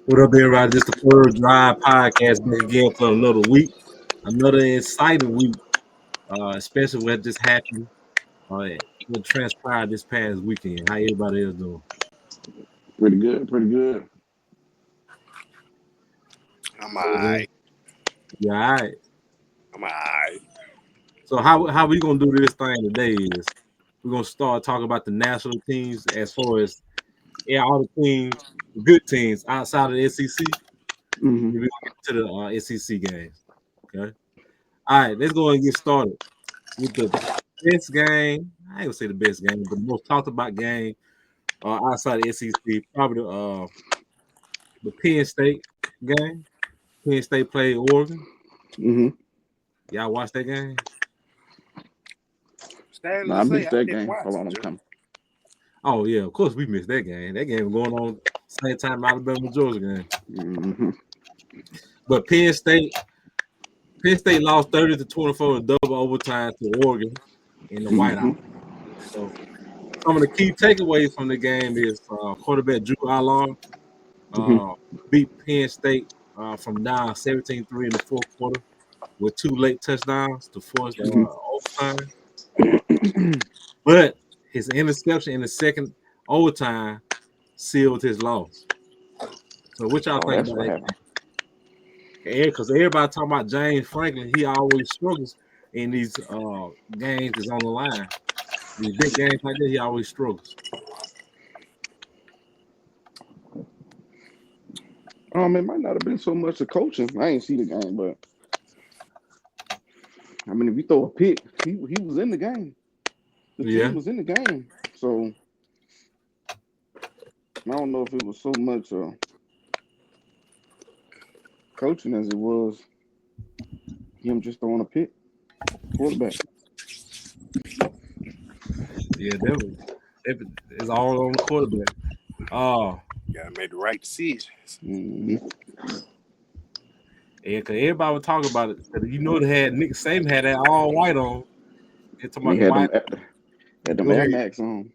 What up, everybody? Just the Third Drive podcast back again for another week, another exciting week, especially what just happened, what transpired this past weekend. How everybody else doing? Pretty good, pretty good. I'm Everything? alright. Yeah, all right. I'm alright. So how we gonna do this thing today is we're gonna start talking about the national teams as far as all the teams, the good teams outside of the SEC. hmm Then we're gonna get to the SEC games. Okay. All right, let's go and get started with the best game. I ain't gonna say the best game, but the most talked about game outside the SEC, probably the Penn State game. Penn State played Oregon. hmm Y'all watch that game? Sad No, to I say, missed I that didn't game. watch Hold it, on, I'm Joe. coming. Oh yeah, of course we missed that game. That game was going on same time Alabama Georgia game. hmm But Penn State lost 30-24 in double overtime to Oregon in the whiteout. hmm So some of the key takeaways from the game is quarterback Drew Allar hmm uh, beat Penn State from down 17-3 in the fourth quarter with two late touchdowns to force hmm overtime. But his interception in the second overtime sealed his loss. So what y'all Oh, think that's about what that happened. game? Because everybody talking about James Franklin, he always struggles in these games that's on the line. These big games like that, he always struggles. It might not have been so much the coaching. I ain't see the game, but I mean, if you throw a pick, he was in the game. The team Yeah, was in the game, so I don't know if it was so much coaching as it was him just throwing a pick. Quarterback. yeah, it's all on the quarterback. Oh, Gotta make the right decisions. hmm yeah, because everybody was talking about it. 'Cause you know they had Nick Saban had that all white on. They're talking And he about the white. had them Go Air ahead. Max on.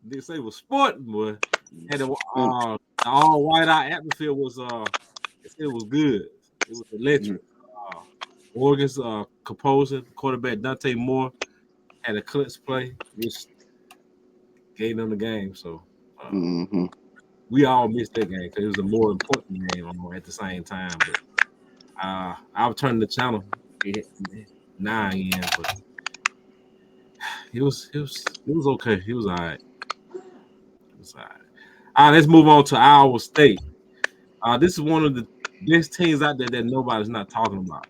Nick Saban was sporting, boy. Had And, the all white out atmosphere was it was good. It was mm-hmm. electric. Oregon's composer, quarterback Dante Moore had a clutch play, which gave them the game. So Mm-hmm. we all missed that game because it was a more important game at the same time. But I was turning the channel at 9 a.m. But it was okay. It was all right. It was all right. All right, let's move on to Iowa State. This is one of the best teams out there that nobody's not talking about.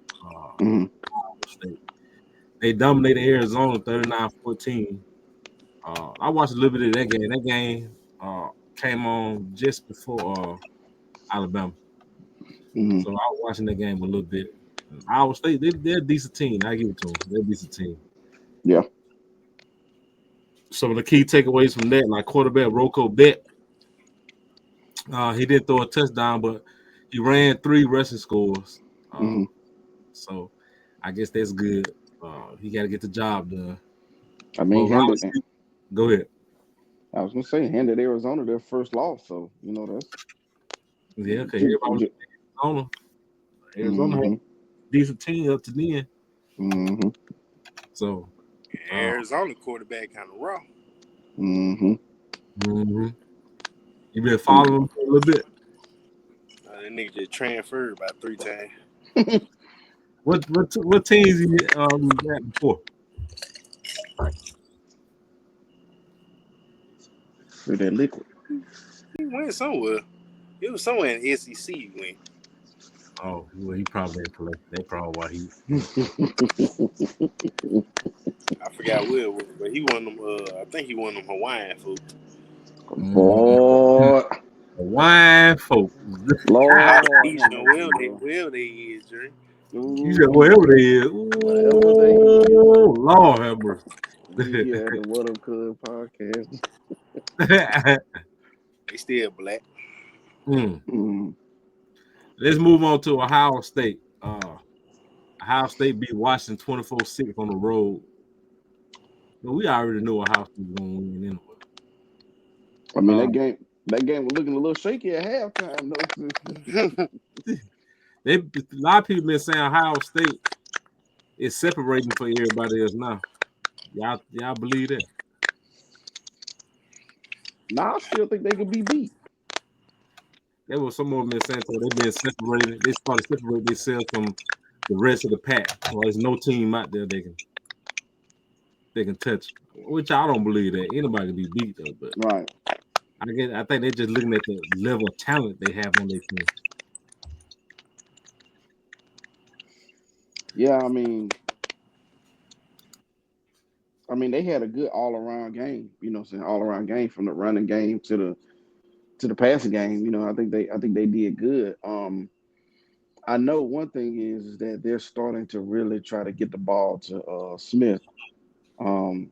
Mm-hmm. Iowa State. They dominated Arizona 39-14. I watched a little bit of that game. That game came on just before Alabama. Mm-hmm. So I was watching that game a little bit. Iowa State, they're a decent team. I give it to them. They're a decent team. Yeah. Some of the key takeaways from that, like quarterback Rocco Bet, he didn't throw a touchdown, but he ran 3 rushing scores. Mm-hmm. So I guess that's good. He got to get the job done. I But mean, handed. obviously, go ahead. I was gonna say handed Arizona their first loss, so that's Yeah, okay. just, Everybody was just Arizona. Arizona had mm-hmm. a decent team up to then. Mm-hmm. So, uh, Arizona quarterback kind of raw. Mm-hmm. mhm. You been And following them for a little bit. That nigga just transferred about 3 times. What teams you at before? with that liquid. He went somewhere. It was somewhere in the SEC he went. Oh, well, he probably ain't play. That's probably why he. I forgot where it was, but he won them. I think he won them Hawaiian food. Mm, Boy, wine folk. Lord have Polynesian, mercy, boy. wherever they is, Jerry. You said Ooh, wherever they is. wherever they is, Ooh, Lord have we here at the What Up Cuz podcast. mercy. They still black. Mm. Mm. Let's move on to Ohio State. Ohio State beat Washington 24-6 on the road. But we already knew Ohio State was going to win anyway. I mean Uh, that game. That game was looking a little shaky at halftime, though. A lot of people been saying Ohio State is separating for everybody else now. Y'all believe that? Now I still think they could be beat. There was some more been saying so they've been separated. They started separating themselves from the rest of the pack. So there's no team out there they can touch. Which I don't believe that anybody can be beat though. But Right. I think they're just looking at the level of talent they have on their team. Yeah, they had a good all around game. You know, what I'm saying all around game from the running game to the passing game. You know, I think they did good. I know one thing is that they're starting to really try to get the ball to Smith. Um,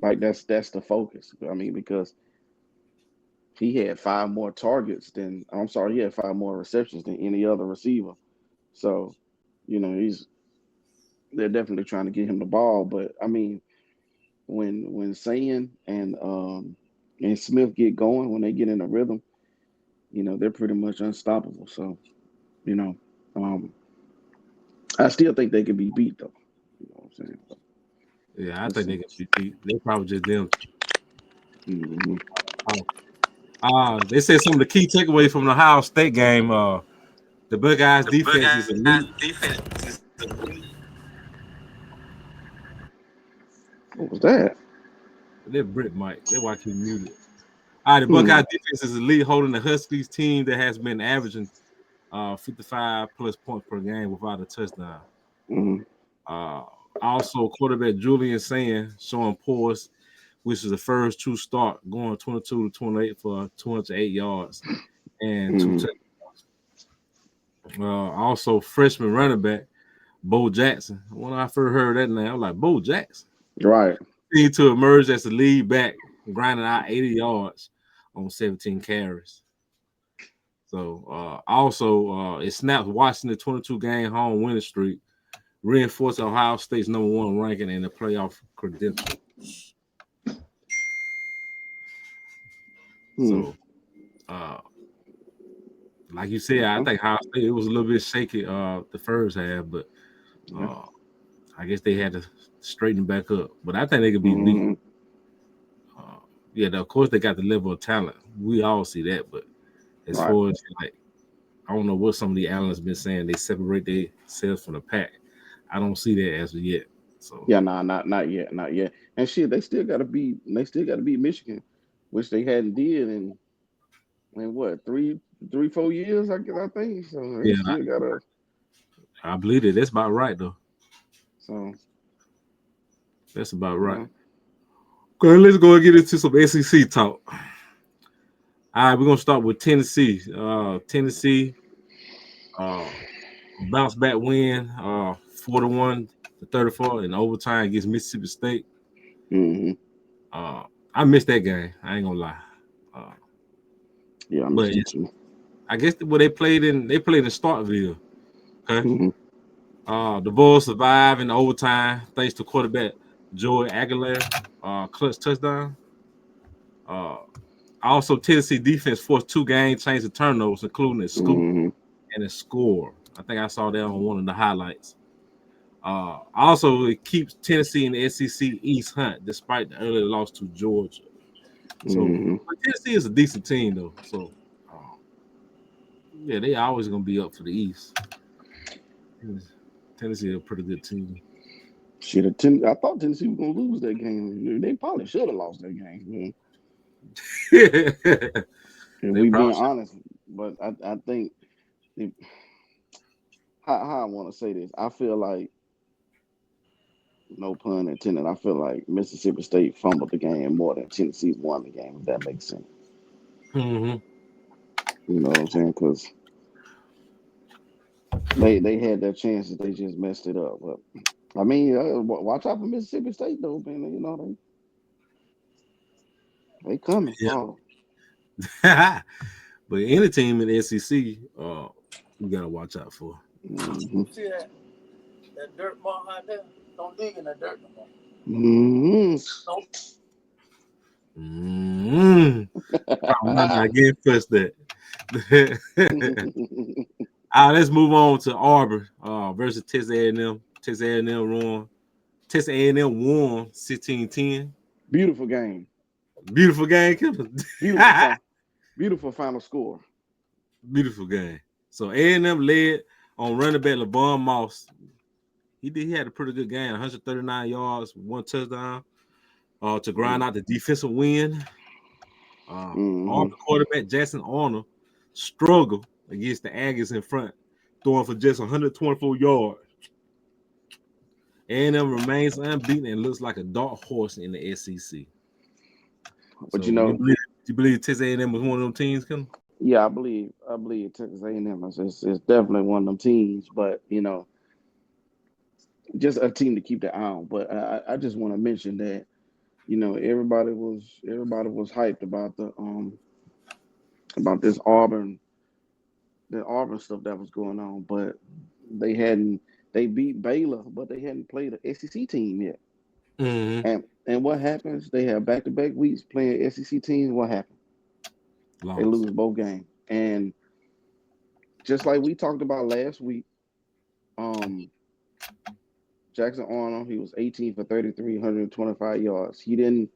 like that's the focus. I mean, because he had five more targets than I'm sorry, he had five more receptions than any other receiver. So, you know, they're definitely trying to get him the ball. But I mean, when Sayan and Smith get going, when they get in a rhythm, you know, they're pretty much unstoppable. So, you know, um, I still think they could be beat though. You know what I'm saying? But Yeah, I we'll think see. they can be beat. They probably just them. Hmm. They said some of the key takeaways from the Ohio State game. The Buckeyes The defense Buckeyes is elite. defense is elite. What was that? They're Brit Mike. That's why I keep muted. All right, the Hmm. Buckeye defense is elite, holding the Huskies team that has been averaging 55 plus points per game without a touchdown. Hmm. Uh, Also, quarterback Julian Sand showing poise, which is the first true start, going 22 to 28 for 208 yards and two Hmm. touchdowns. Also, freshman running back Bo Jackson. When I first heard that name, I was like, Bo Jackson. Right. Need to emerge as the lead back, grinding out 80 yards on 17 carries. So it snaps Washington 22 game home winning streak, reinforcing Ohio State's number one ranking in the playoff credential. Hmm. So like you said, I Okay. think Ohio State it was a little bit shaky the first half, but Yeah. I guess they had to straighten back up. But I think they could be beat. Hmm. Yeah, of course they got the level of talent. We all see that, but as Right. far as like I don't know what some of the analysts been saying. They separate themselves from the pack. I don't see that as of yet. So Yeah. Nah. Not yet. Not yet. And shit, they still got to beat. They still got to beat Michigan, which they hadn't did in what 4 years. I guess I think so. They yeah, still got to. I believe it. That's about right though. So That's about you right. know. Okay, let's go and get into some SEC talk. All right, we're gonna start with Tennessee. Tennessee bounce back win, 41 to 34 in overtime against Mississippi State. Hmm. Uh, I missed that game. I ain't gonna lie. Uh, Yeah, I but missed it too. I guess what they played in Starkville. Okay. Hmm. The Bulls survive in overtime thanks to quarterback Joey Aguilar, clutch touchdown. Uh, Also, Tennessee defense forced two game change of turnovers, including a scoop Hmm. and a score. I think I saw that on one of the highlights. Also, it keeps Tennessee in the SEC East hunt despite the early loss to Georgia. So Hmm. Tennessee is a decent team though. So yeah, they always gonna be up for the East. Tennessee is a pretty good team. I thought Tennessee was gonna lose that game. They probably should have lost that game. Man. If They we being probably should. honest, but I think if, how I want to say this. I feel like no pun intended. I feel like Mississippi State fumbled the game more than Tennessee won the game. If that makes sense. Mm-hmm. You know what I'm saying? Because they had their chances. They just messed it up. But I mean, watch out for Mississippi State though, man. You know they coming. Oh. Yeah. But any team in the SEC, we gotta watch out for. Hmm. See that dirt ball out there? Don't dig in that dirt no more. Hmm. Don't Mm. Probably not getting first that. All right, let's move on to Auburn versus Texas A&M. Texas A&M won 16-10. Beautiful game. Beautiful game, Kevin. Beautiful final. Beautiful final score. Beautiful game. So A&M led on running back LeVon Moss. He had a pretty good game, 139 yards, 1 touchdown to grind out the defensive win. Auburn quarterback Jackson Arnold struggled against the Aggies in front, throwing for just 124 yards. A&M remains unbeaten and looks like a dark horse in the SEC. But So you believe Texas A&M was one of them teams, Ken? yeah, I believe Texas A&M is definitely one of them teams. But just a team to keep the eye on. But I just want to mention that everybody was hyped about this Auburn stuff that was going on, but they beat Baylor, but they hadn't played an SEC team yet. Mm-hmm. And what happens? They have back-to-back weeks playing SEC teams. What happened? They lose both games. And just like we talked about last week, Jackson Arnold, he was 18 for 33, 125 yards. He didn't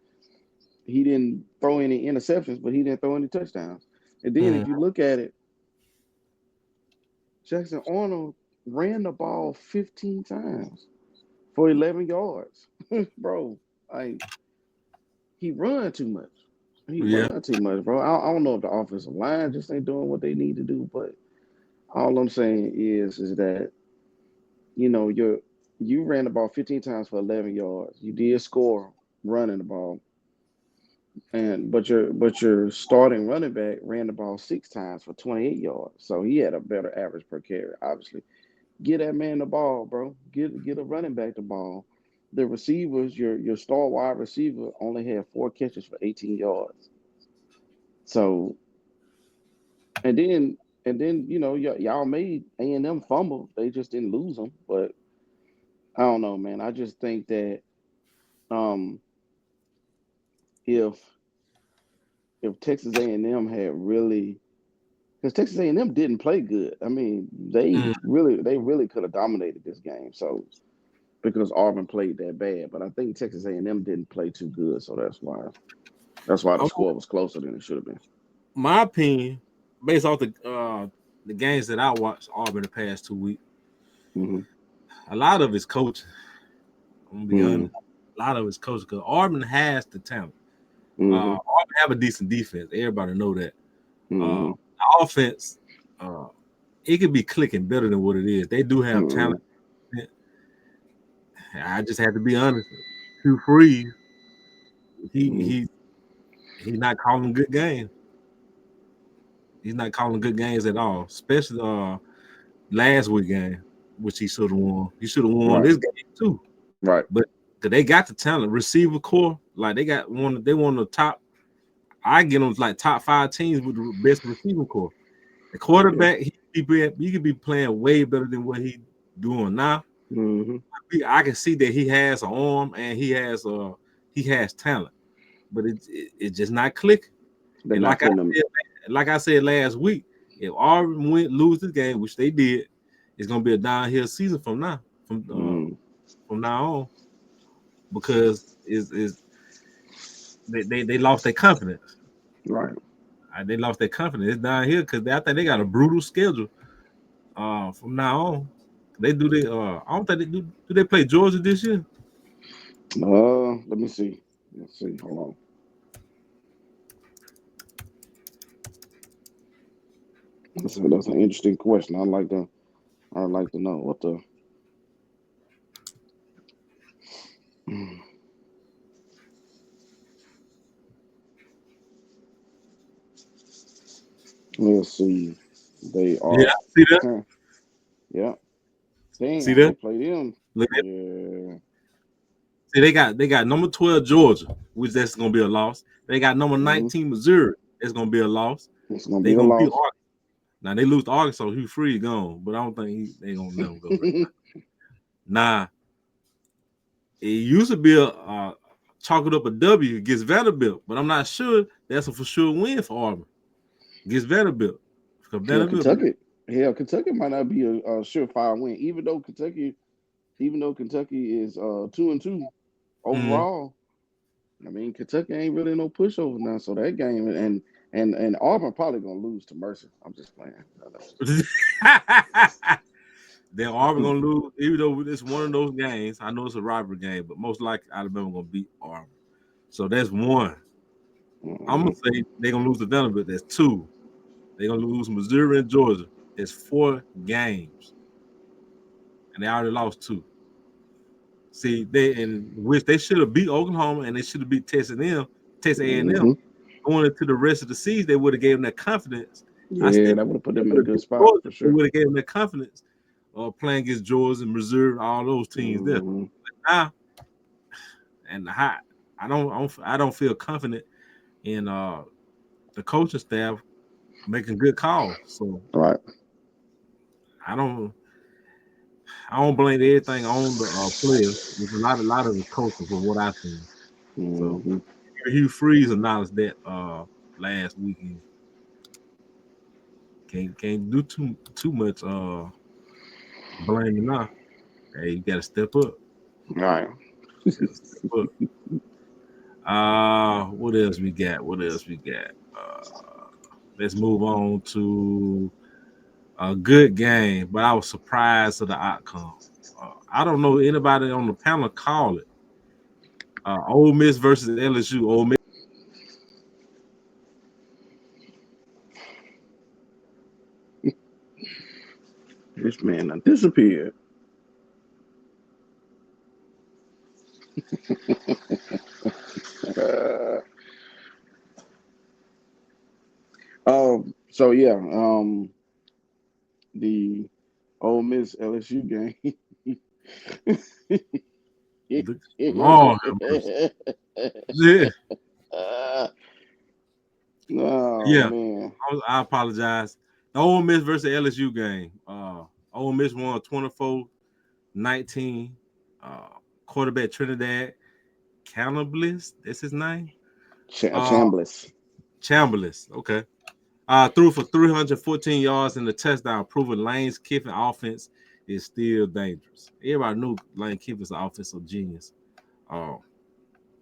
throw any interceptions, but he didn't throw any touchdowns. And then if you look at it, Jackson Arnold ran the ball 15 times for 11 yards. Bro, he run too much. Run too much, bro. I don't know if the offensive line just ain't doing what they need to do, but all I'm saying is that you ran the ball 15 times for 11 yards. You did score running the ball, but your starting running back ran the ball 6 times for 28 yards. So he had a better average per carry. Obviously, get that man the ball, bro. Get a running back the ball. The receivers, your star wide receiver, only had 4 catches for 18 yards. So, and then y'all made A&M fumble. They just didn't lose them. But I don't know, man. I just think that if Texas A&M had really, because Texas A&M didn't play good. I mean, they really could have dominated this game. So because Auburn played that bad, but I think Texas A&M didn't play too good, so that's why the score was closer than it should have been. My opinion, based off the games that I watched Auburn the past 2 weeks, a lot of it's coaching. I'm gonna be honest. A lot of it's coaching because Auburn has the talent. Auburn have a decent defense. Everybody know that. The offense, it could be clicking better than what it is. They do have talent. I just have to be honest. Hugh Freeze, he's not calling good games. He's not calling good games at all, especially last week game, which he should have won. He should have won this game too. Right. But they got the talent, receiver core, like they got one of the top. I get them like top 5 teams with the best receiver core. The quarterback, he could be playing way better than what he doing now. I can see that he has an arm and he has talent, but it's just not clicking. And like I said last week, if Auburn lose this game, which they did, it's gonna be a downhill season from now on, because they lost their confidence. Right. They lost their confidence. It's down here because I think they got a brutal schedule. From now on, they do. I don't think they do. Do they play Georgia this year? Let me see. Let's see. Hold on. That's an interesting question. I'd like to know what the. Let's see. They are. Yeah, see that? Yeah. Damn, see that? they play them. Yeah. See, they got number 12 Georgia, which that's gonna be a loss. They got number 19 Missouri. That's gonna be a loss. It's gonna be a loss. Beat Arkansas. Now they lose to Arkansas. Hugh Freeze gone, but I don't think they gonna let him go. Nah, it used to be chalk it up a W against Vanderbilt, but I'm not sure that's a for sure win for Auburn against Vanderbilt. Because Hell, Vanderbilt, Kentucky might not be a surefire win, even though Kentucky is 2-2 mm, overall. I mean, Kentucky ain't really no pushover now, so that game and Auburn probably gonna lose to Mercer. I'm just playing. I'm just then Auburn gonna lose, even though it's one of those games. I know it's a rivalry game, but most likely Alabama gonna beat Auburn. So that's one. I'm gonna Mhm. say they're gonna lose to Vanderbilt. That's two. They're gonna lose Missouri and Georgia. That's 4 games, and they already lost 2. See, they in which they should have beat Oklahoma and they should have beat Texas A&M. Mhm. Going into the rest of the season, they would have gave them that confidence. I Yeah, still that would have put they them in a would have good beat spot Georgia. for They sure. would have gave them that confidence playing against Georgia and Missouri, all those teams there. Mhm. Now, and I don't feel confident in the coaching staff making good calls. So Right. I don't I don't blame everything on the players. There's a lot of the coaching from what I've seen. So Mhm. Hugh Freeze acknowledged that last weekend. Can't do too much blaming now. Hey, you gotta step up. Right. Gotta step up. What else we got? What else we got? Let's move on to a good game, but I was surprised at the outcome. I don't know anybody on the panel call it. Ole Miss versus LSU. Ole Miss. This man done disappeared. Uh, so yeah, the Ole Miss LSU game. Lord have mercy. Yeah, Oh yeah. man. I apologize. The Ole Miss versus LSU game. Ole Miss won 24-19. Quarterback Trinidad Cannablis, that's his name. Uh, Chambliss. Chambliss. Okay. Threw for 314 yards in the touchdown, proving Lane's Kiffin offense is still dangerous. Everybody knew Lane Kiffin's an offensive genius. Uh,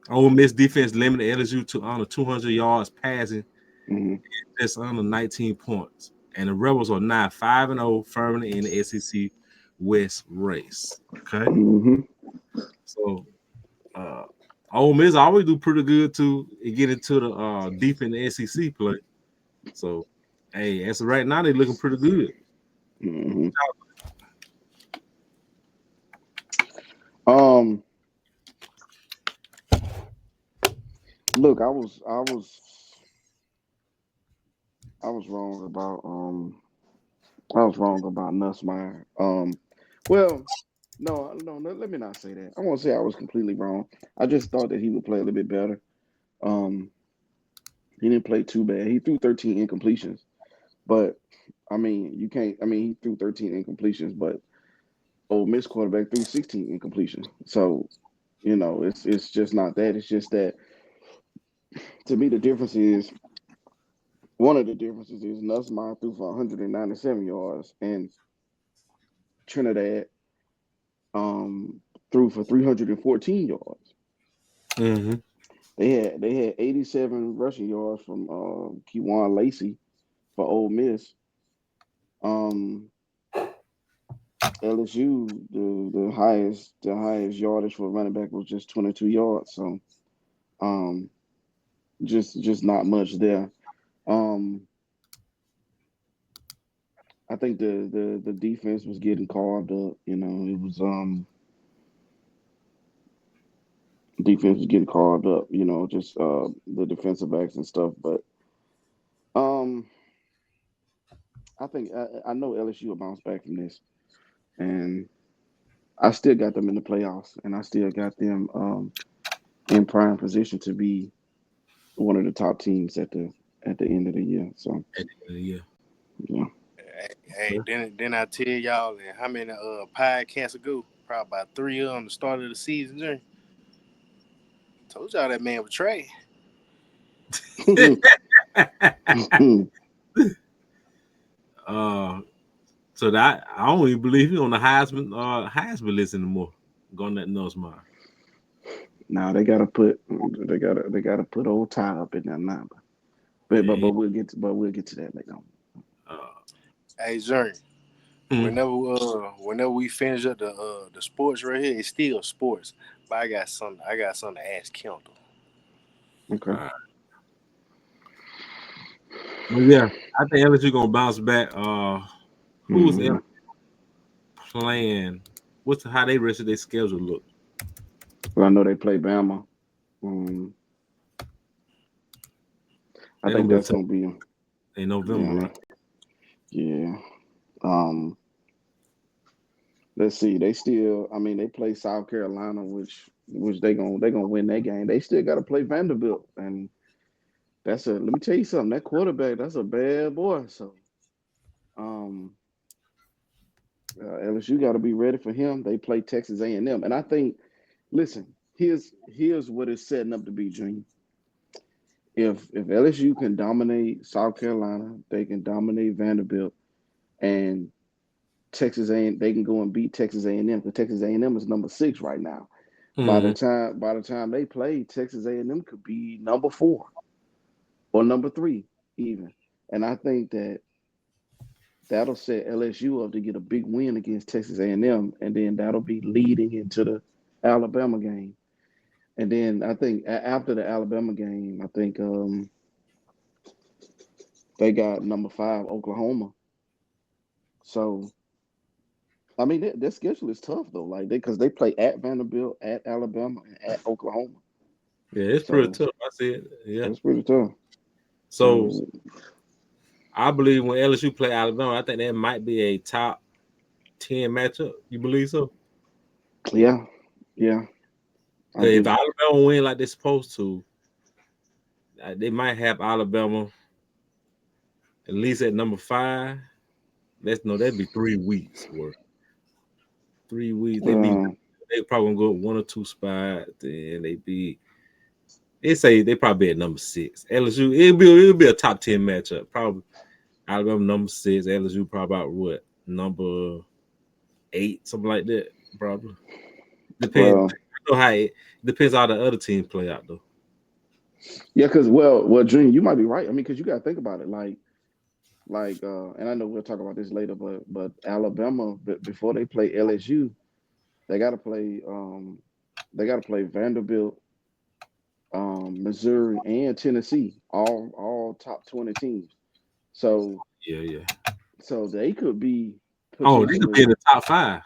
Ole Miss defense limited LSU to under 200 yards passing. Mhm. That's under 19 points. And the Rebels are now 5-0, firmly in the SEC West race. Okay. Mhm. So uh Ole Miss always do pretty good to get into the deep in the SEC play. So hey, as of right now, they're looking pretty good. Mhm. Um. Look, I was wrong about Nussmeier. Well, no, let me not say that. I won't say I was completely wrong. I just thought that he would play a little bit better. Um, he didn't play too bad. He threw 13 incompletions, but I mean, you can't. I mean, he threw 13 incompletions, but Ole Miss quarterback threw 16 incompletions. So it's just not that. It's just that to me, the difference is one of the differences is Nussmeier threw for 197 yards, and Trinidad um, threw for 314 yards. Mm-hmm. They had 87 rushing yards from Kewan Lacey for Ole Miss. Um, LSU the highest yardage for a running back was just 22 yards. So um, just not much there. Um, I think the defense was getting carved up. It was defense was getting carved up. Just the defensive backs and stuff. But um, I think I know LSU will bounce back from this, and I still got them in the playoffs, and I still got them in prime position to be one of the top teams at the end of the year. So Yeah. yeah, Hey, then I tell y'all, and how many podcasts ago? Probably about 3 on the start of the season. There. Told y'all that man was Trey. So that I don't even believe he's on the Heisman list anymore. Going that nose mile. Now they gotta put old Ty up in that number. But Yeah. we'll get to that later on. Uh, Hey, Journey. hmm. Whenever we finish up the sports right here, it's still sports. But I got something to ask Kendall. Okay. But yeah, I think LSU gonna bounce back. Who's Mm-hmm. playing? How they rest of their schedule look? Well, I know they play Bama. Um, I They gonna think be a that's tough gonna be in November, yeah, right? yeah. Um, let's see. They still. I mean, they play South Carolina, which they gonna win that game. They still got to play Vanderbilt, and that's a. Let me tell you something. That quarterback, that's a bad boy. So, um, LSU got to be ready for him. They play Texas A&M, and I think. Listen, here's what it's setting up to be, Dream. If LSU can dominate South Carolina, they can dominate Vanderbilt, and they can go and beat Texas A&M because Texas A&M is number 6 right now. Mm-hmm. By the time they play, Texas A&M could be number 4 or number 3 even, and I think that'll set LSU up to get a big win against Texas A&M, and then that'll be leading into the Alabama game. And then I think after the Alabama game, I think they got number 5 Oklahoma. So I mean, their schedule is tough though. Like because they play at Vanderbilt, at Alabama, and at Oklahoma. Yeah, it's pretty So tough. I see it. Yeah. that's pretty tough. So So I believe when LSU play Alabama, I think that might be a top 10 matchup. You believe so? yeah, yeah, I 'Cause if do. Alabama win like they're supposed to, they might have Alabama at least at number 5. That'd be 3 weeks worth. 3 weeks. Uh, They probably gonna go 1 or 2 spots. Then they say they probably at number 6. LSU, it'll be a top 10 matchup. Probably Alabama number 6, LSU probably about what number 8, something like that. Probably depends. well, I know how it depends how the other team play out though. yeah, because Dream, you might be right. I mean, because you got to think about it, and I know we'll talk about this later, but Alabama before they play LSU, they got to play Vanderbilt, Missouri, and Tennessee, all top 20 teams. So Yeah, yeah. so they could be Oh, they could be in potentially the top 5.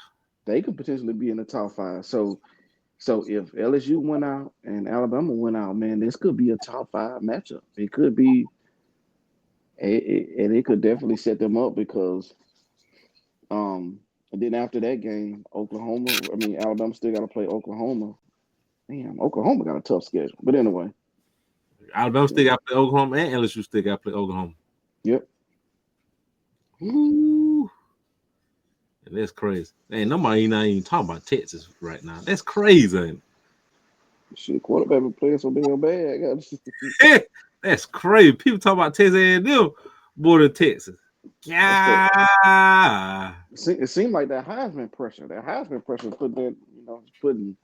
be in the top 5. So if LSU went out and Alabama went out, man, this could be a top 5 matchup. It could be, and it could definitely set them up because, and then after that game, Alabama still got to play Oklahoma. Damn, Oklahoma got a tough schedule. But anyway, Alabama still got to play Oklahoma, and LSU still got to play Oklahoma. yep. Ooh, and that's crazy. Ain't nobody not even talking about Texas right now. That's crazy. Ain't Shit, quarterback been playing so damn bad. it? That's crazy. People talk about Texas A&M more than Texas. That's that. Yeah. It seemed like that Heisman pressure. That Heisman pressure put that, putting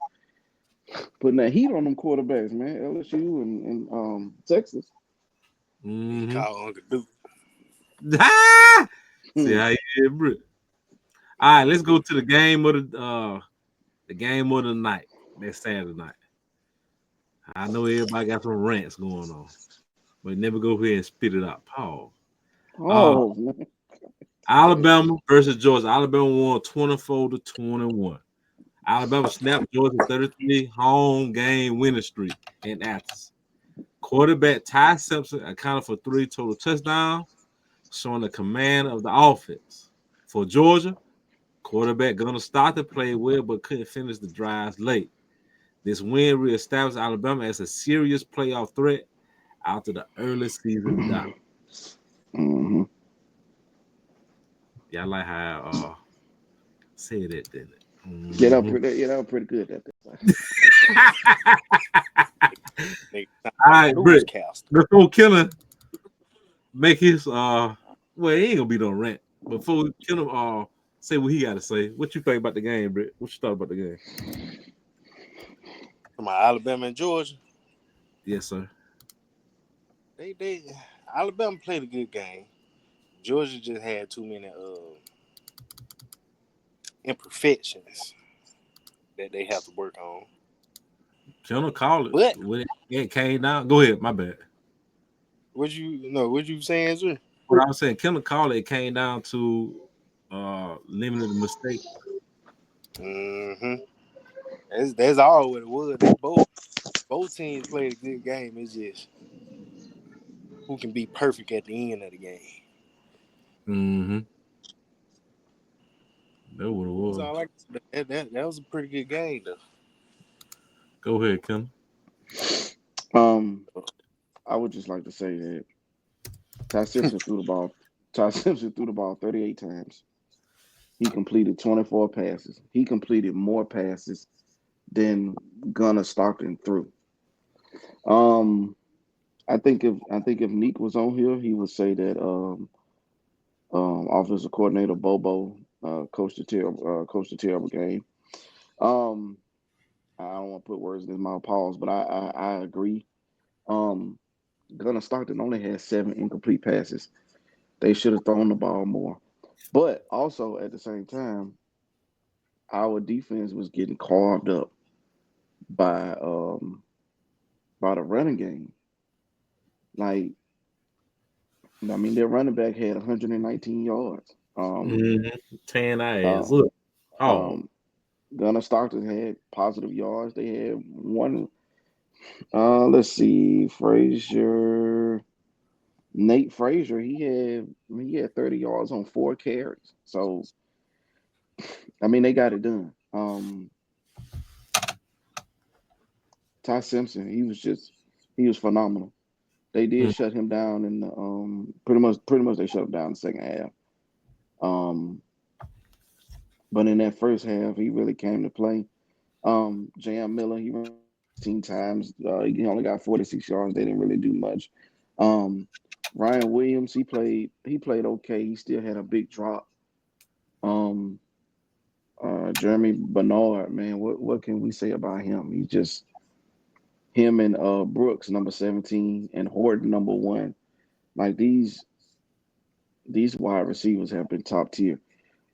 that heat on them quarterbacks, man. LSU and Texas. He Mm-hmm. called Uncle Duke. Ah! See Hmm. how you did, bro. All right, let's go to the game of the game of the night. That's Saturday night. I know everybody got some rants going on, but never go ahead and spit it out. Paul. Uh, Oh man. Alabama versus Georgia. Alabama won 24-21. Alabama snapped Georgia's 33 home game winning streak in Athens. Quarterback Ty Simpson accounted for 3 total touchdowns, showing the command of the offense. For Georgia, quarterback Gunnar Stockton played well but couldn't finish the drives late. This win reestablished Alabama as a serious playoff threat after the early season down. Hmm. Yeah, I like how I said that, didn't it? Yeah, Mm-hmm. that was pretty good. That Nigga, All like right, Britt. newscaster. Before killing, make his well, he ain't gonna be no rant. Before we kill him, say what he got to say. What you think about the game, Britt? What you thought about the game? From Alabama and Georgia, Yes, sir. they Alabama played a good game. Georgia just had too many imperfections that they have to work on. Kendall called it But when it came down. Go ahead, my bad. what you saying, sir? What I was saying, Kendall called it. It came down to limited mistake. Mm-hmm. That's all what it was. They both teams played a good game. It's just who can be perfect at the end of the game. Mm-hmm. That what it That's was. all I. That was a pretty good game though. Go ahead, Kendall. Um, I would just like to say that Ty Simpson threw the ball. Ty Simpson threw the ball 38 times. He completed 24 passes. He completed more passes than Gunnar Stockton threw. Um, I think if Neek was on here, he would say that offensive coordinator Bobo coached a terrible game. Um, I don't want to put words in his mouth, pause, but I agree. Um, Gunnar Stockton only had 7 incomplete passes. They should have thrown the ball more. But also at the same time, our defense was getting carved up by by the running game. Like, I mean, their running back had 119 yards. Mm-hmm. 10 Uh, eyes. Look. Oh. um, Gunnar Stockton had positive yards. They had one. Let's see, Nate Frazier. He had 30 yards on 4 carries. So I mean, they got it done. Ty Simpson, he was phenomenal. They did Mm. shut him down in the pretty much they shut him down in the second half. Um, but in that first half, he really came to play. Jam Miller, he ran 16 times. He only got 46 yards. They didn't really do much. Um, Ryan Williams, he played okay. He still had a big drop. Um, Jeremy Bernard, man, what can we say about him? He just him and Brooks, number 17, and Horton, number 1. Like these wide receivers have been top tier.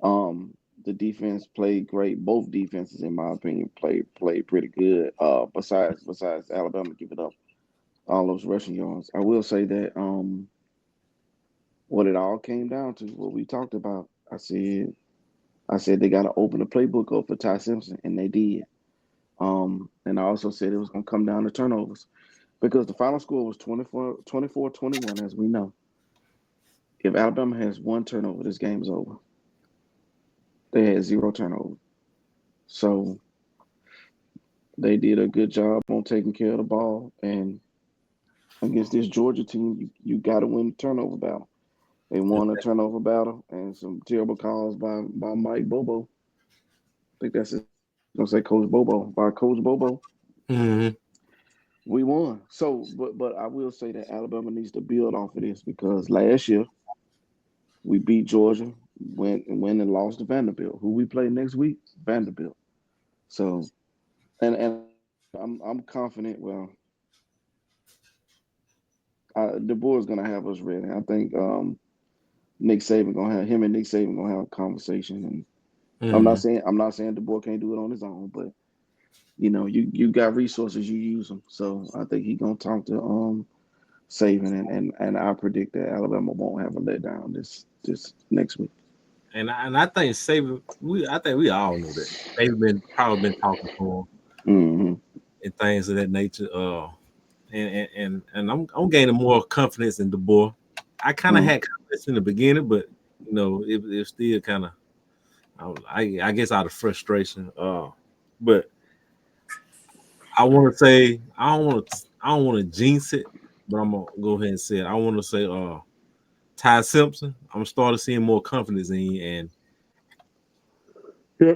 Um, the defense played great. Both defenses, in my opinion, played pretty good. Besides Alabama giving up all those rushing yards, I will say that what it all came down to, what we talked about. I said they got to open the playbook up for Ty Simpson, and they did. And I also said it was going to come down to turnovers because the final score was 24-21, as we know. If Alabama has 1 turnover, this game is over. They had 0 turnover. So they did a good job on taking care of the ball. And against this Georgia team, you got to win the turnover battle. They won a turnover battle and some terrible calls by Mike Bobo. I think that's it. Gonna say Coach Bobo. By Coach Bobo, Mm-hmm. we won. So, but I will say that Alabama needs to build off of this because last year we beat Georgia, went and lost to Vanderbilt. Who we play next week? Vanderbilt. So, and I'm confident. Well, the board's gonna have us ready. I think Nick Saban gonna have him and Nick Saban gonna have a conversation. And Mm-hmm. I'm not saying the boy can't do it on his own, but you got resources, you use them. So I think he gonna talk to Saban, and I predict that Alabama won't have a letdown this next week. And I think Saban, I think we all know that they've been probably been talking to him Hmm. and things of that nature. And I'm gaining more confidence in the boy. I kind of Hmm. had confidence in the beginning, but it still kind of I guess out of frustration. But I want to say I don't want to jinx it, but I'm gonna go ahead and say it. I want to say Ty Simpson. I'm starting seeing more confidence in you, Yeah.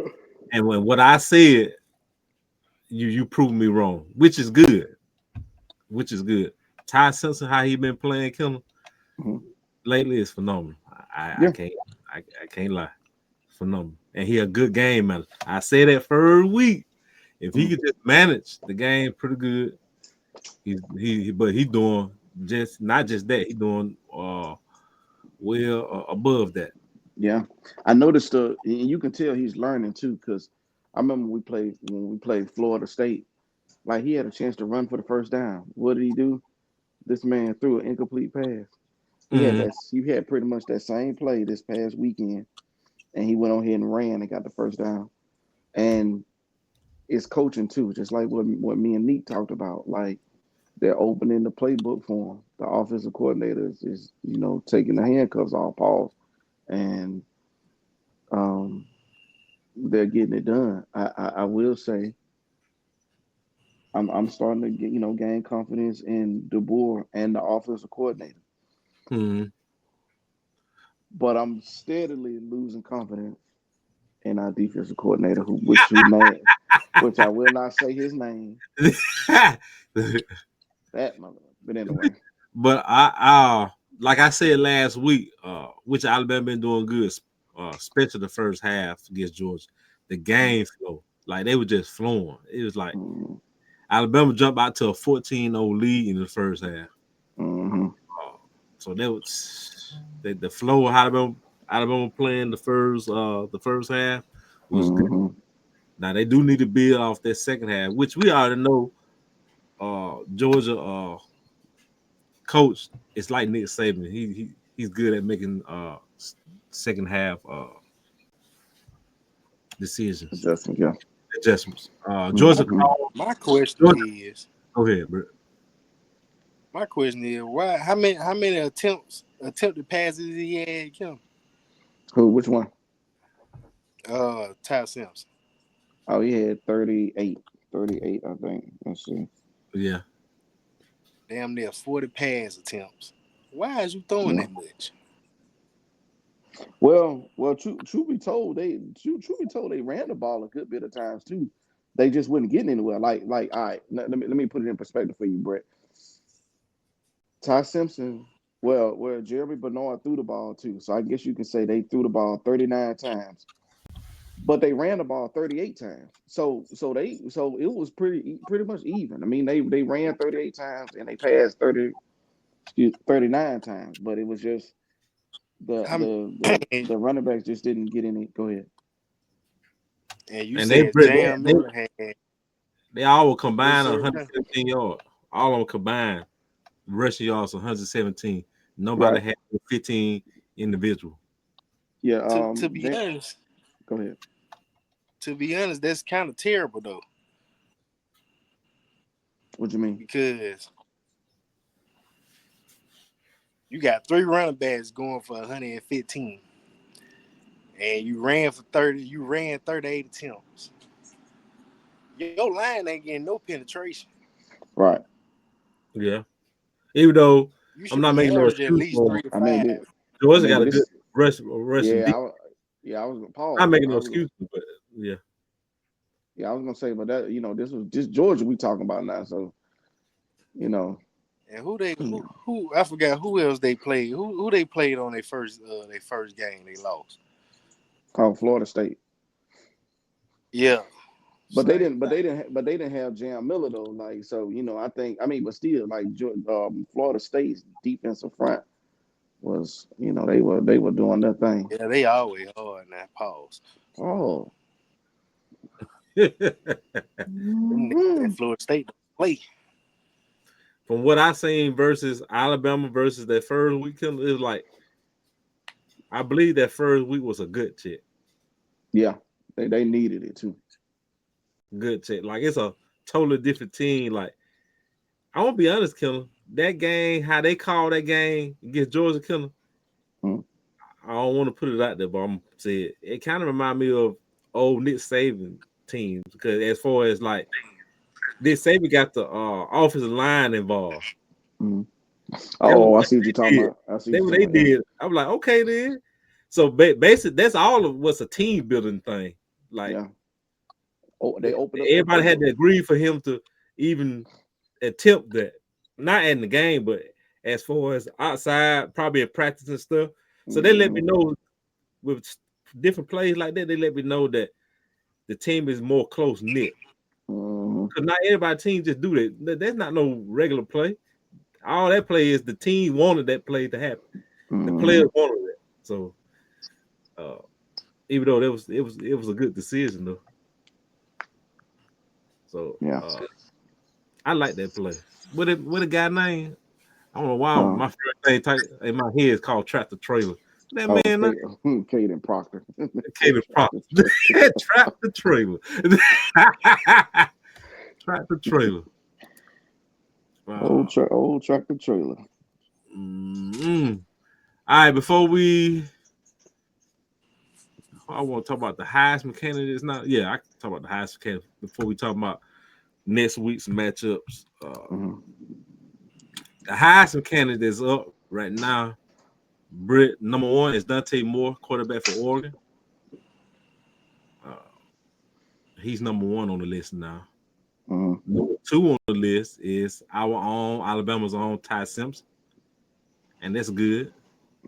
and when what I said, you proved me wrong, which is good. Which is good. Ty Simpson, how he been playing Kendall Mhm. lately is phenomenal. I Yeah. can't I can't lie. Phenomenal. And he a good game man. I said that first week. If he Mhm. could just manage the game pretty good, but he doing just not just that, he doing well above that. Yeah. I noticed and you can tell he's learning too, because I remember when we played Florida State, like he had a chance to run for the first down. What did he do? This man threw an incomplete pass. Mhm. He had pretty much that same play this past weekend, and he went on here and ran and got the first down. And it's coaching too, just like what me and Neat talked about. Like they're opening the playbook for him. The offensive coordinator is taking the handcuffs off, pause, and um, they're getting it done. I will say I'm starting to get gain confidence in DeBoer and the offensive coordinator, Mhm. but I'm steadily losing confidence in our defensive coordinator, which I will not say his name. That mother. But anyway, But I like I said last week, which Alabama been doing good, especially the first half against Georgia. The game flow, like they were just flowing. It was like mm-hmm, Alabama jumped out to a 14-0 lead in the first half. mm-hmm, Uh, so that was the flow of Alabama playing the first half was good. mm-hmm. Now they do need to build off that second half, which we already know. Georgia coach is like Nick Saban. He's good at making second half decisions, Adjustment, yeah. adjustments. Georgia Mm-hmm. called. My question Georgia, is, go ahead, bro. why? How many attempted passes he had? Kim? Who? Which one? Ty Simpson. Oh, he had 38. 38, I think. Let's see. Yeah, Damn near 40 pass attempts. Why is you throwing Yeah. that much? Well. Truth be told, they ran the ball a good bit of times too. They just wasn't getting anywhere. All right. Let me put it in perspective for you, Brett. Ty Simpson. Well, Jeremy Bernard threw the ball too. So I guess you can say they threw the ball 39 times, but they ran the ball 38 times. So it was pretty much even. I mean, they ran 38 times and they passed 39 times, but it was just the I'm the the and the running backs just didn't get any. Go ahead. you and they said they Jam they, Miller had they all were what you combined said? Jam? 117 yards. All of them combined rushing yards 117. Nobody Right. had 15 individual. Yeah. To be honest, Go ahead. that's kind of terrible though, What you mean? because you got three running backs going for 115, and you ran for 30. You ran 38 attempts. Your line ain't getting no penetration. Right. Yeah, even though You I'm should not be making no averaging at excuse least for three to I mean, five. Georgia got but a good this. rushing Yeah. defense. I was gonna Not pause. making no excuses, but yeah. Yeah, I was gonna say, but that this was just Georgia we talking about now. So you know, And who I forgot who else they played. Who they played on their first game they lost. called Florida State. Yeah. But they Same didn't. But thing. they didn't have Jam Miller though. Like so, I think. I mean, but still, like Florida State's defensive front was, they were doing their thing. Yeah, they always hard now. Pause. Oh, Them niggas at hmm Florida State don't play. From what I seen versus Alabama versus that first weekend, it was like I believe that first week was a good check. yeah, they needed it too. Good check. Like it's a totally different team. Like I won't be honest, Killer. That game, how they call that game against Georgia, Killer. Mm. I don't want to put it out there, but I'm gonna say it kind of remind me of old Nick Saban teams because as far as like Nick Saban got the offensive line involved. Mm. That was Oh, I what see what you're they talking did. about. I see That what what you're they talking about. did. I'm like, okay then. So basically, that's all of what's a team building thing. Like Yeah, they opened up that Everybody had portal. to agree for him to even attempt that. Not in the game, but as far as outside, probably in practice and stuff. So they let me know with different plays like that. They let me know that the team is more close knit. Because not everybody team just do that. That's not no regular play. All that play is the team wanted that play to happen. The players wanted it. So even though it was a good decision though. So Yeah. I like that play. What a guy name? I don't know why my first name in my head is called Tractor Trailer. That man, Caden Proctor. Caden Proctor. Tractor Trailer. Tractor Trailer. Old Tractor Trailer. All right, before I want to talk about the Heisman candidates now. Yeah, I can talk about the Heisman candidates before we talk about next week's matchups. The Heisman candidate is up right now. Britt, number 1 is Dante Moore, quarterback for Oregon. He's number 1 on the list now. Number 2 on the list is our own Alabama's own Ty Simpson, and that's good.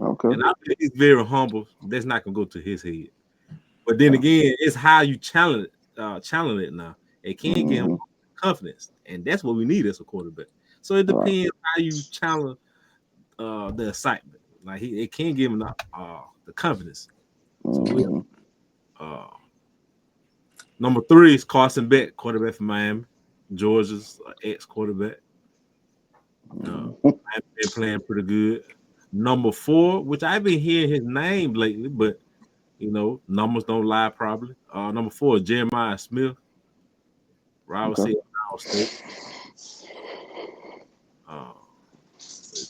Okay. And I think he's very humble. That's not gonna go to his head. But then again, it's how you challenge it now. It can't get him confidence, and that's what we need as a quarterback. So it depends how you challenge the excitement. Like it can't give him the confidence. So number 3 is Carson Beck, quarterback for Miami, Georgia's ex-quarterback. Miami been playing pretty good. Number 4, which I've been hearing his name lately, but numbers don't lie probably. Number 4 is Jeremiah Smith. Ohio State. Let's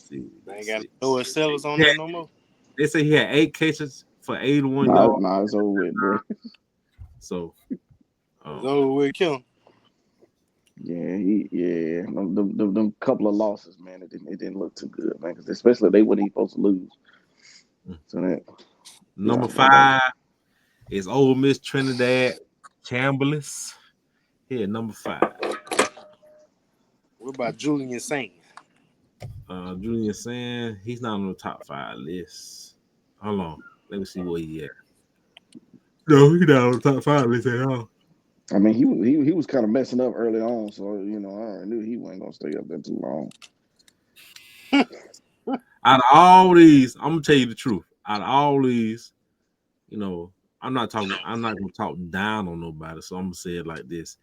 see. They ain't got no sellers on there no more. They say he had 8 catches for 81 yards. Nah, it's over with, bro. So it's over with, Kim. Yeah, them couple of losses, man. It didn't look too good, man. Because especially they weren't even supposed to lose. So that number 5 is Ole Miss Trinidad Chambliss. Here, number 5. What about Julian Saint? Julian Sand, he's not on the top 5 list. Hold on, let me see where he at. No, he's not on the top 5 list at all. I mean, he was kind of messing up early on, so I already knew he wasn't gonna stay up there too long. Out of all these, I'm gonna tell you the truth. Out of all these, I'm not gonna talk down on nobody, so I'm gonna say it like this.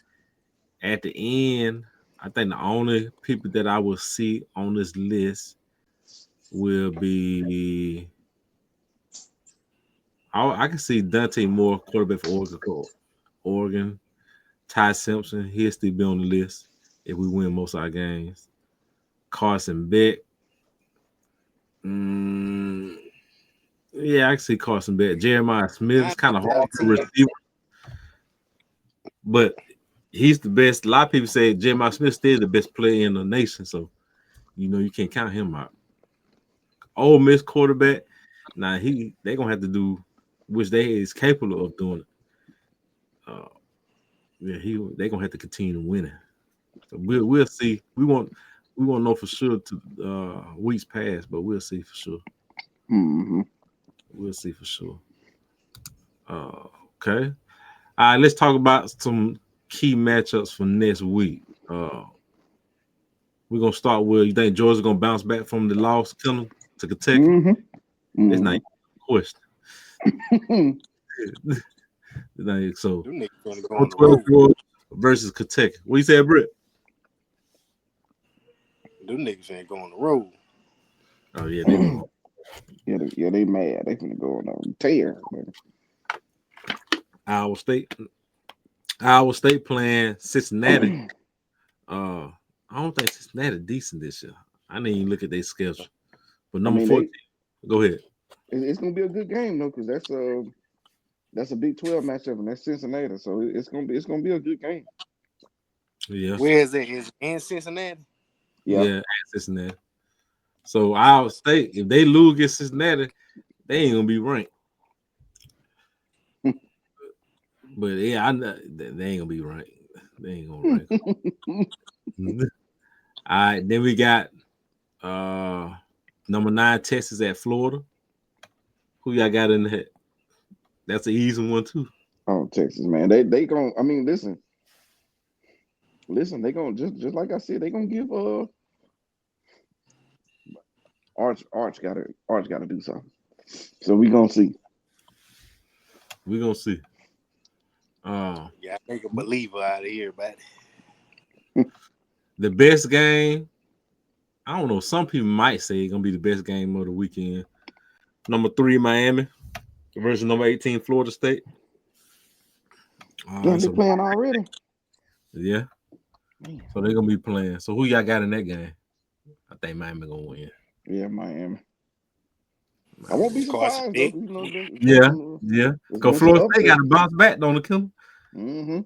At the end, I think the only people that I will see on this list will be I can see Dante Moore, quarterback for Oregon. Ty Simpson, he'll still be on the list if we win most of our games. Carson Beck. Yeah, I can see Carson Beck. Jeremiah Smith is kind of hard to receive, but he's the best. A lot of people say Jeremiah Smith still the best player in the nation, so you can't count him out. Ole Miss quarterback. Now they're gonna have to do, which they is capable of doing. They're gonna have to continue winning. So we'll see. We won't know for sure to weeks pass, but we'll see for sure. We'll see for sure. Okay. All right, let's talk about some key matchups for next week. We're gonna start with, you think Georgia's gonna bounce back from the loss to Kentucky? It's not even a question. So 12 versus Kentucky. What you say, Britt? Them niggas ain't going on the road. Oh yeah, they gonna. They mad. They finna go on a tear. Iowa State playing Cincinnati. I don't think Cincinnati decent this year. I didn't even look at their schedule. But number 14, go ahead. It's gonna be a good game though, because that's a Big 12 matchup, and that's Cincinnati. So it's gonna be a good game. Yeah. Where is it? Is it in Cincinnati? Yeah, Cincinnati. So Iowa State, if they lose against Cincinnati, they ain't gonna be ranked. But yeah, I know they ain't gonna be ranked. They ain't gonna rank. All right, then we got uh number 9 Texas at Florida. Who y'all got in the? That's an easy one too. Oh, Texas, man. They gonna. I mean, listen. They gonna just like I said. They gonna give Arch gotta do something. So we gonna see. We gonna see. Uh, Yeah, make a believer out of here, but the best game. I don't know. Some people might say it's gonna be the best game of the weekend. Number 3 Miami versus number 18 Florida State. Damn, they So playing already. yeah, Man. so they're gonna be playing. So who y'all got in that game? I think Miami gonna win. Yeah, Miami. I won't be Carson surprised though. Dick. You know, Yeah, yeah. there's Cause been some Florida State got upset. to bounce back, don't it, Kim? Mm-hmm.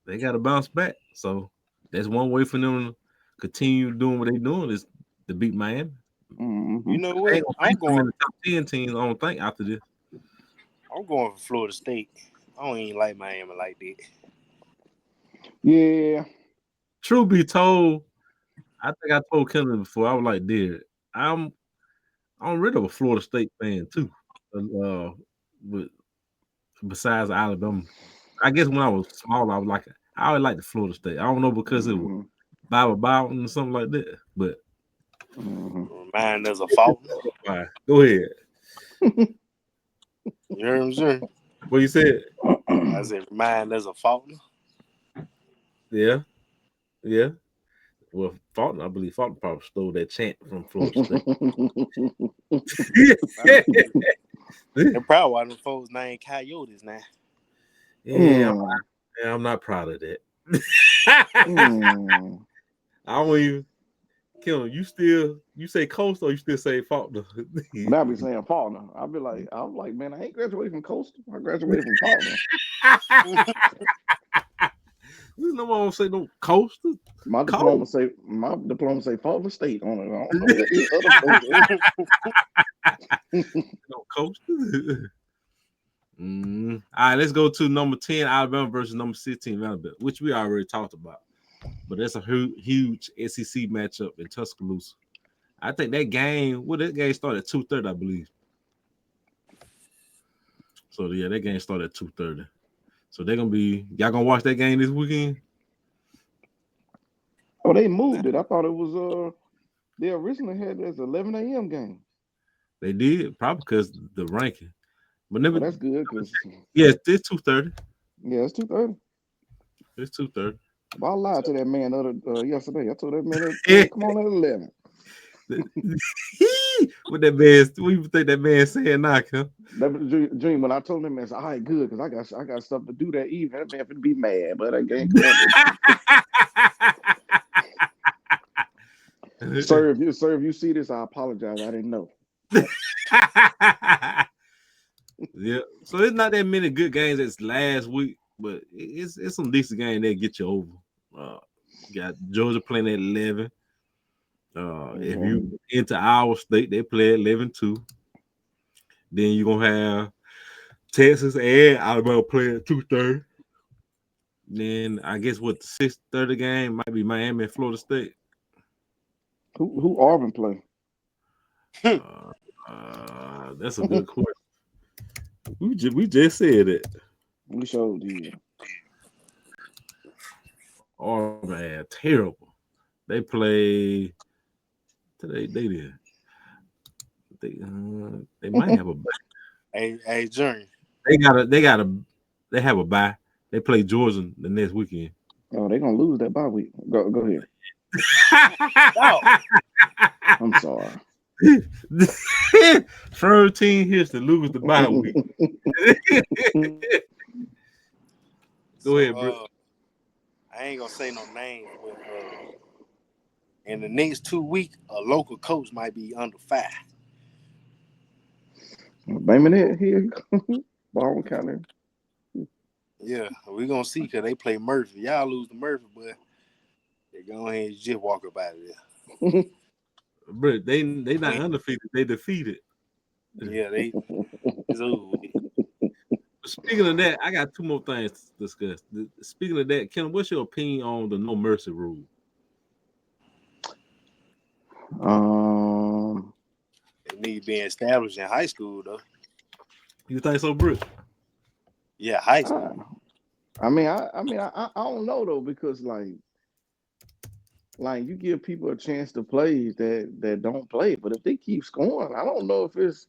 They got to bounce back. So that's one way for them to continue doing what they're doing is to beat Miami. Mm-hmm. You know They what? ain't gonna face them in the top 10 teams. I don't think after this. I'm going for Florida State. I don't even like Miami like that. Yeah. Truth be told, I think I told Kendall before. I was like, "Dear, I'm rid of a Florida State fan too." But besides Alabama, I guess when I was small, I always liked the Florida State. I don't know because it was Mm-hmm. Bible Bowden or something like that. But Mm-hmm. Remind us of Fulton. fine. Go ahead. You heard me, sir? What you said? I said, remind us of Fulton. Yeah, yeah. Well, Fulton, I believe Fulton probably stole that chant from Florida State. They're probably one of them folks named Coyotes now. Yeah, I'm not proud of that. Mm. I don't even. Kim, you say Coastal, or you still say Faulkner? But I'll be saying Faulkner. I'm like, man, I ain't graduated from Coastal. I graduated from Faulkner. No one say no Coastal. My diploma say Faulkner State on it. I don't know what these other folks. No Coastal. All right, let's go to number 10 Alabama versus number 16 Vanderbilt, which we already talked about. But that's a huge SEC matchup in Tuscaloosa. I think that game started at 2:30, I believe. So yeah, that game started at 2:30. So y'all gonna watch that game this weekend? Oh, they moved it. I thought it was they originally had it as 11 a.m. game. They did, probably because the ranking. But Oh, that's good because yeah, it's 2:30. yeah, it's 2:30. It's 2:30. Well, I lied to that man yesterday. I told that man, come on at 11. What that man? What you think that man saying now, Kim? That was a dream when I told him, man, I said, all right, good, because I got stuff to do that evening. That man finna be mad, but I can't come on. Sir, if you see this, I apologize. I didn't know. Yeah, so it's not that many good games as last week, but it's some decent game that get you over. You got Georgia playing at 11. If you into our state, they play at 11-2. Then you're gonna have Texas and Alabama play at 2:30. Then I guess what the 6:30 game might be Miami and Florida State. Who Auburn play? That's a good question. We just said it. We showed you. Oh man, terrible. They play today. They did. They might have a bye. Hey, Journey. They have a bye. They play Georgia the next weekend. Oh, they gonna lose that bye week. Go ahead. No. I'm sorry. Third team here to lose the bye week. Go ahead, bro. I ain't gonna say no names, but in the next 2 weeks, a local coach might be under fire. Blaming it here. Baldwin County. Yeah, we're gonna see because they play Murphy. Y'all lose to Murphy, but they go ahead and just walk up out of there. Bro, they not undefeated. They defeated. Yeah, it's over. Speaking of that, I got two more things to discuss. Speaking of that, Ken, what's your opinion on the no mercy rule? Um, It need to be established in high school though. You think so, Britt? Yeah, high I, school. I don't know though because like you give people a chance to play that don't play, but if they keep scoring, I don't know if it's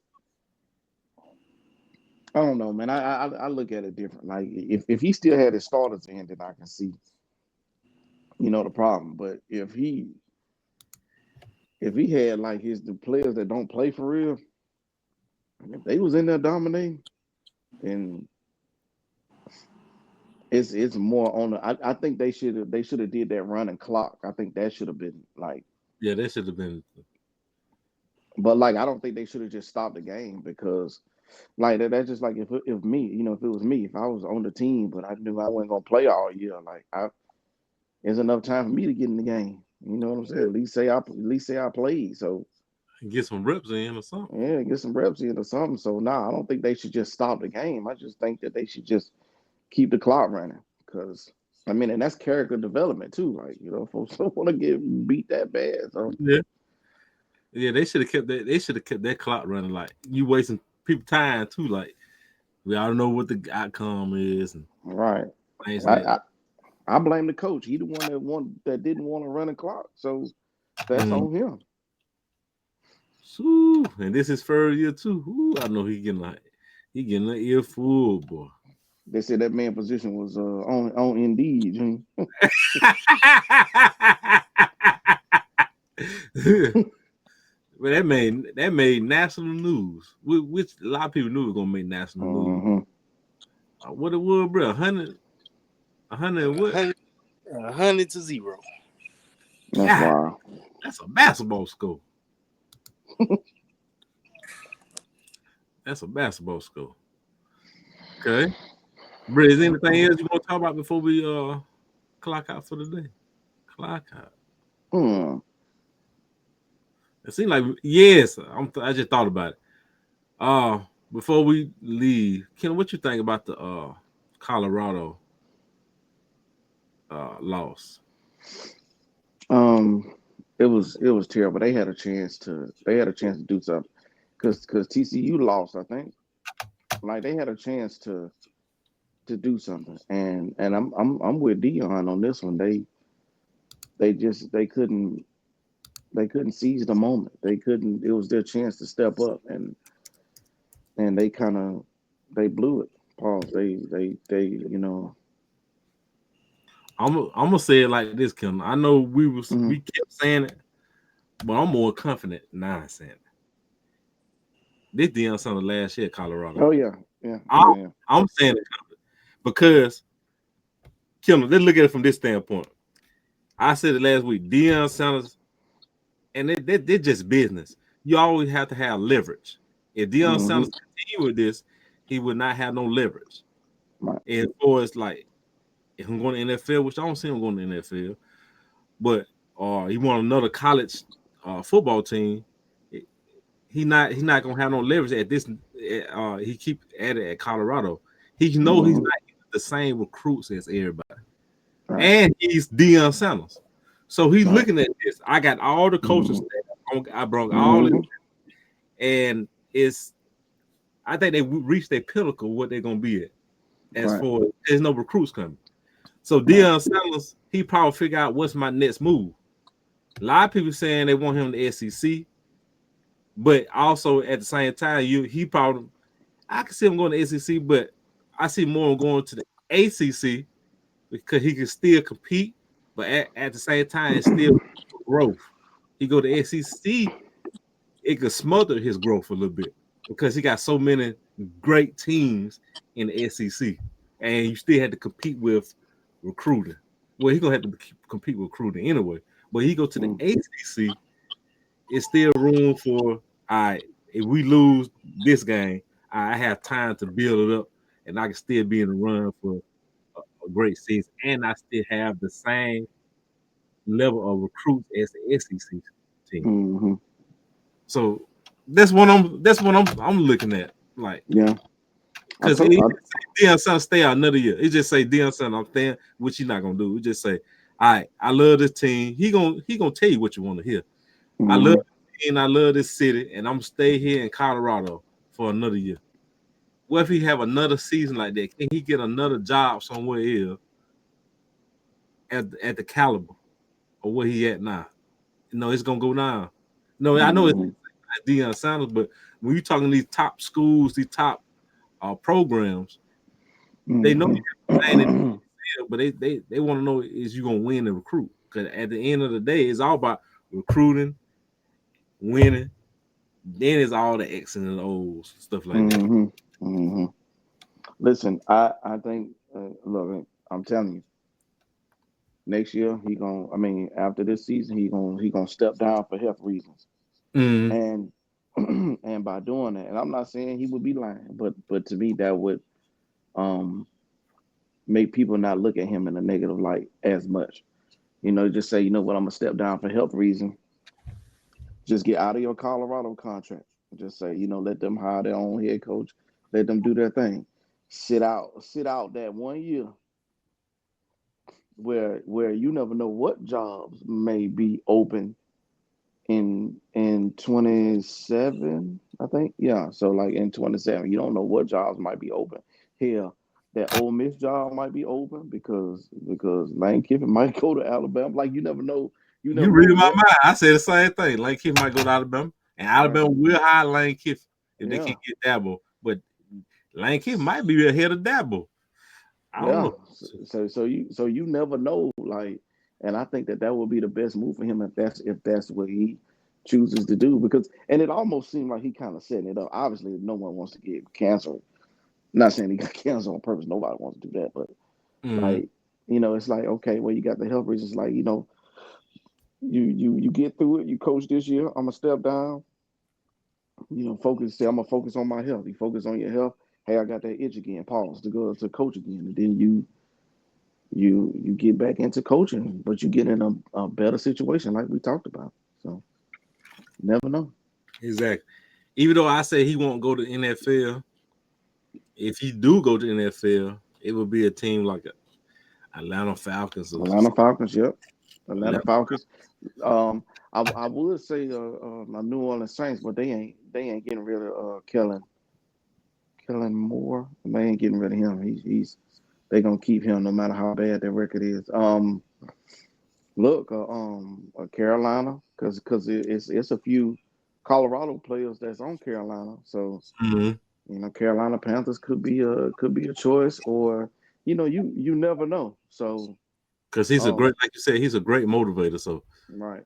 I don't know, man. I look at it different. Like if he still had his starters in, then I can see the problem. But if he had like the players that don't play for real, if they was in there dominating, then it's more on the. I think they should have did that running clock. I think that should have been like, Yeah, that should have been. but like I don't think they should have just stopped the game because like that's just like if me, if it was me, if I was on the team, but I knew I wasn't gonna play all year, like there's enough time for me to get in the game. You know what I'm saying? At least say I played. So Get some reps in or something. yeah, get some reps in or something. So nah, I don't think they should just stop the game. I just think that they should just keep the clock running. Cause I mean, and that's character development too. Like, folks don't want to get beat that bad. So Yeah, yeah, they should have kept that. They should have kept that clock running. Like you wasting people time too. Like we all know what the outcome is and right. things I, like that. I I blame the coach. He the one that didn't want to run the clock. So that's Mm. on him. Ooh, and this is third year too. Ooh, I know he getting an ear full, boy. They said that man position was on Indeed. But that made national news, which a lot of people knew was gonna make national news. Hmm. What it was, bro? 100 and what? 100, 100-0. That's God, wild. that's a basketball score. That's a basketball score. Okay, bro. Is there anything else you want to talk about before we clock out for the day? Clock out. Hmm. It seems like yes. I just thought about it. Before we leave, Ken, what you think about the Colorado loss? Um, it was terrible. They had a chance to do something because TCU lost. I think like they had a chance to do something, and I'm with Dion on this one. They couldn't seize the moment. They couldn't. It was their chance to step up, and they blew it. Pause. They I'm gonna say it like this, Ken. I know we mhm. kept saying it, but I'm more confident now saying it. This Deion Sanders last year at Colorado. Oh yeah, yeah, yeah, I'm, yeah. I'm saying it because Ken, let's look at it from this standpoint. I said it last week. Deion Sanders, and they're just business. You always have to have leverage. If Deion Hmm. Sanders continue with this, he would not have no leverage. Right, And for it's like if I'm going to NFL, which I don't see him going to NFL, but he want another college football team. He not gonna have no leverage at this. He keep at it at Colorado. He know he's hmm, not the same recruits as everybody, right, and he's Deion Sanders. So he's right. looking at this. I got all the coaches. Hmm. I brought all this, Hmm. and it's. I think they reached their pinnacle. What they're gonna be at as Right, far as there's no recruits coming. So right, Deion Sanders, he probably figure out what's my next move. A lot of people saying they want him in the SEC, but also at the same time, he probably I can see him going to SEC, but I see more going to the ACC because he can still compete, but at the same time, it's still growth. He go to SEC, it could smother his growth a little bit because he got so many great teams in the SEC, and you still had to compete with recruiting. Well, he's gonna have to compete with recruiting anyway. But he go to the mm, ACC, it's still room for all right. If we lose this game, I have time to build it up, and I can still be in the run for a great season, and I still have the same level of recruits as the SEC team. hmm. So that's what I'm looking at. Like Yeah, I Because told. Deion Sanders stay out another year. It just say Deion Sanders, I'm staying, which he's not gonna do. It just say, all right, I love this team. He gonna tell you what you want to hear. I love this team, I love this city, and I'm gonna stay here in Colorado for another year. What if he have another season like that? Can he get another job somewhere else at the caliber of where he at now? No, it's gonna go down. No, I know it's Deion Sanders, but when you're talking these top schools, these top programs, they know you have a thing, but they want to know is you gonna win and recruit. Because at the end of the day, it's all about recruiting, winning. Then it's all the X and the O's, stuff like that. Listen, I think look, I'm telling you, next year he gonna. I mean, after this season, he gonna step down for health reasons, Mm-hmm. and and by doing that, and I'm not saying he would be lying, but to me that would um make people not look at him in a negative light as much. Just say, you know what, I'm gonna step down for health reasons. Just get out of your Colorado contract. Just say, let them hire their own head coach. Let them do their thing. Sit out that 1 year where you never know what jobs may be open in 27, I think. Yeah. So like in 27, you don't know what jobs might be open. Here, that Ole Miss job might be open because Lane Kiffin might go to Alabama. Like you never know. You You never know read my what. mind. I say the same thing. Lane Kiffin might go to Alabama, and Right. Alabama will hire Lane Kiffin if they Yeah. can get Dabo. But Lane Kiffin might be ahead of Dabo. I don't Yeah. know. So you never know. Like, and I think that would be the best move for him if that's what he chooses to do. Because and it almost seemed like he kind of setting it up. Obviously, no one wants to get cancer. Not saying he got cancer on purpose. Nobody wants to do that. But Mm-hmm. like, it's like, okay, well, you got the health reasons. Like, you get through it. You coach this year. I'm gonna step down. Focus. Say I'm gonna focus on my health. You focus on your health. Hey, I got that itch again. Pause to go to coach again, and then you get back into coaching, but you get in a better situation like we talked about. So never know. Exactly. Even though I say he won't go to NFL, if he do go to NFL, it would be a team like Atlanta Falcons or Atlanta Falcons, yep. Atlanta Atlanta. Falcons. Um, I would say my New Orleans Saints, but they ain't getting rid of Kellen Moore. They ain't getting rid of him. He's they gonna keep him no matter how bad their record is. Look, Carolina, because it's a few Colorado players that's on Carolina, so Mm-hmm. Carolina Panthers could be a choice, or you never know. So, Because he's a um, great, like you said, he's a great motivator. So right.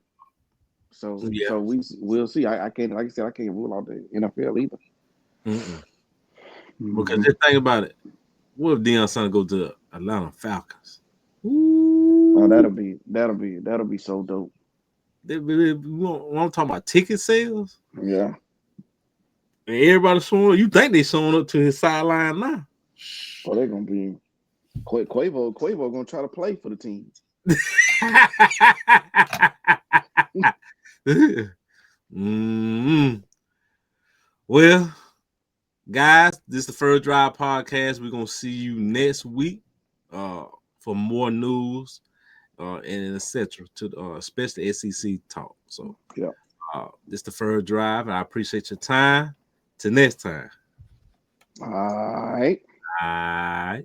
So yeah. so we'll see. I can't, like I said, I can't rule out the NFL either. Mm-mm. Because Hmm. just think about it. What if Deion Sanders go to the Atlanta Falcons? Oh, Ooh. that'll be so dope. I'm talking about ticket sales. Yeah. And everybody showing up. You think they showing up to his sideline now? Oh, they're gonna be Quavo gonna try to play for the team. mm Well, guys, this is the First Drive podcast. We're gonna see you next week for more news and etc. To especially SEC talk. So Yeah. this is the First Drive, and I appreciate your time. Till next time. All right. All right.